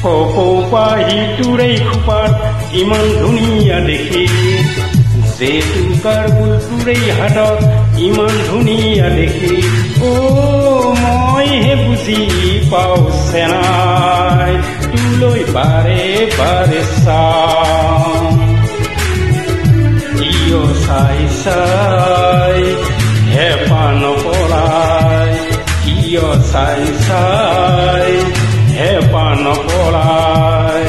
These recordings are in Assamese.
কপৌপাহি তোৰেই খোপাত ইমান ধুনীয়া দেখি, জেতুকাৰ ফুল তোৰেই হাতত ইমান ধুনীয়া দেখি। মইহে বুজি পাওঁ চেনাই, তোলৈ বাৰে বাৰে চাওঁ। কিয় চাই চাই হেঁপাহ নপলাই, কিয় চাই চাই হেঁপাহ নপলাই।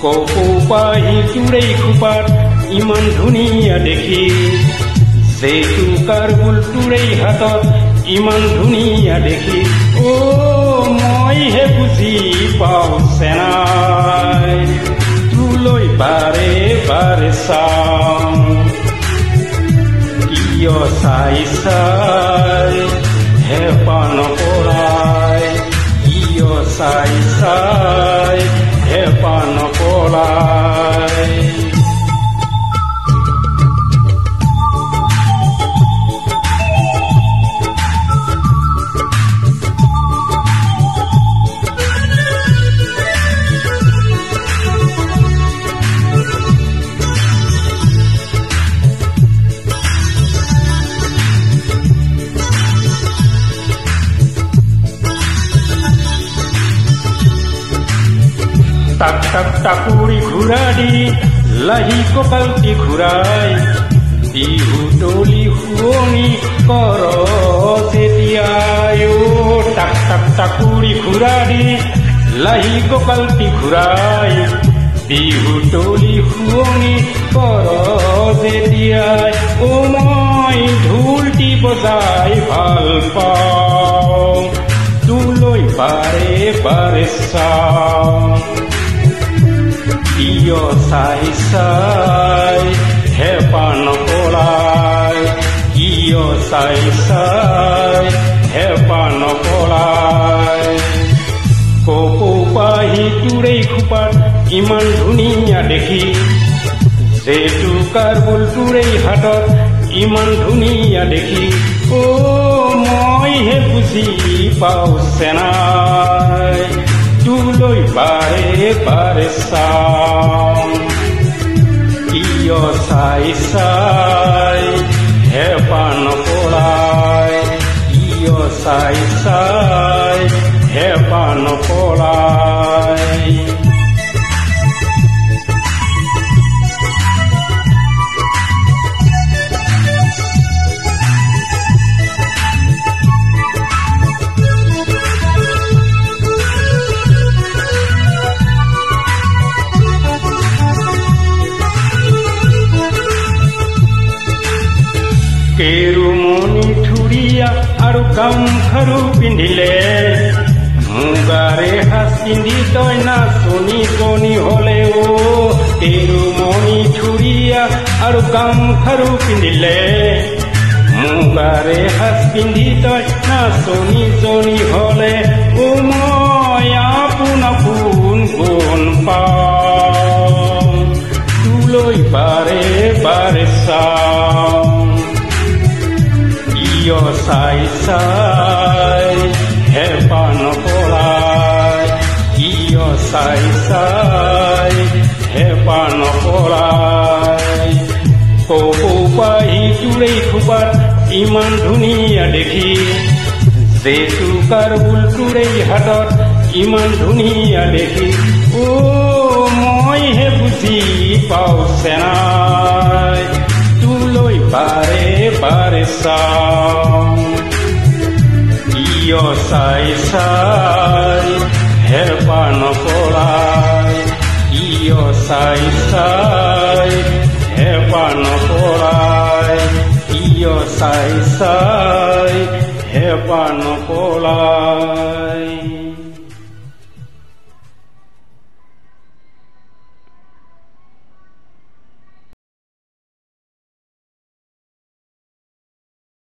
কপৌপাহি তোৰেই খোপাত ইমান ধুনীয়া দেখি, জেতুকাৰ ফুল তোৰেই হাতত ইমান ধুনীয়া দেখি। মইহে বুজি পাওঁ চেনাই, তোলৈ বাৰে বাৰে চাওঁ। কিয় চাই চাই হেঁপাহ নপলাই, কিয় চাই চাই হেঁপাহ নপলাই। টাক টাক টাকুৰি ঘূৰা দি লাহি কঁকালটি ঘূৰাই, বিহু তলি শুৱনি কৰ যেতিয়াই। টাক টাক টাকুৰি ঘূৰা দি লাহি কঁকালটি ঘূৰাই, বিহু তলি শুৱনি কৰ যেতিয়াই। মই ঢোলটি বজাই ভাল পাওঁ, তোলৈ বাৰে বাৰে চাওঁ। কিয় চাই চাই হেঁপাহ নপলাই, কিয় চাই চাই হেঁপাহ নপলাই। কপৌপাহি তোৰেই খোপাত ইমান ধুনীয়া দেখি, জেতুকাৰ ফুল তোৰেই হাতত ইমান ধুনীয়া দেখি। মইহে বুজি পাওঁ চেনাই, তোলৈ বাৰে বাৰে চাওঁ। কিয় চাই চাই হেঁপাহ নপলাই, কিয় চাই চাই হেঁপাহ নপলাই। কেৰুমণি থুৰীয়া আৰু গামখাৰু পিন্ধিলে, মুগাৰে সাজ পিন্ধি তই নাচনি জনি হলে। কেৰুমণি থুৰীয়া আৰু গামখাৰু পিন্ধিলে, মুগাৰে সাজ পিন্ধি তই নাচনি জনি হলে। মই আপোন আপোন গুণ পাওঁ, তোলৈ বাৰে বাৰে চাওঁ। কিয় চাই চাই হেঁপাহ নপলাই, কিয় চাই চাই হেঁপাহ নপলাই। কপৌপাহি তোৰেই খোপাত ইমান ধুনীয়া দেখি, জেতুকাৰ ফুল তোৰেই হাতত ইমান ধুনীয়া দেখি। মইহে বুজি পাওঁ চেনাই, তোলৈ বাৰে বাৰে চাওঁ। কিয় চাই চাই হেঁপাহ নপলাই, কিয় চাই চাই হেঁপাহ নপলাই, কিয় চাই চাই হেঁপাহ নপলাই।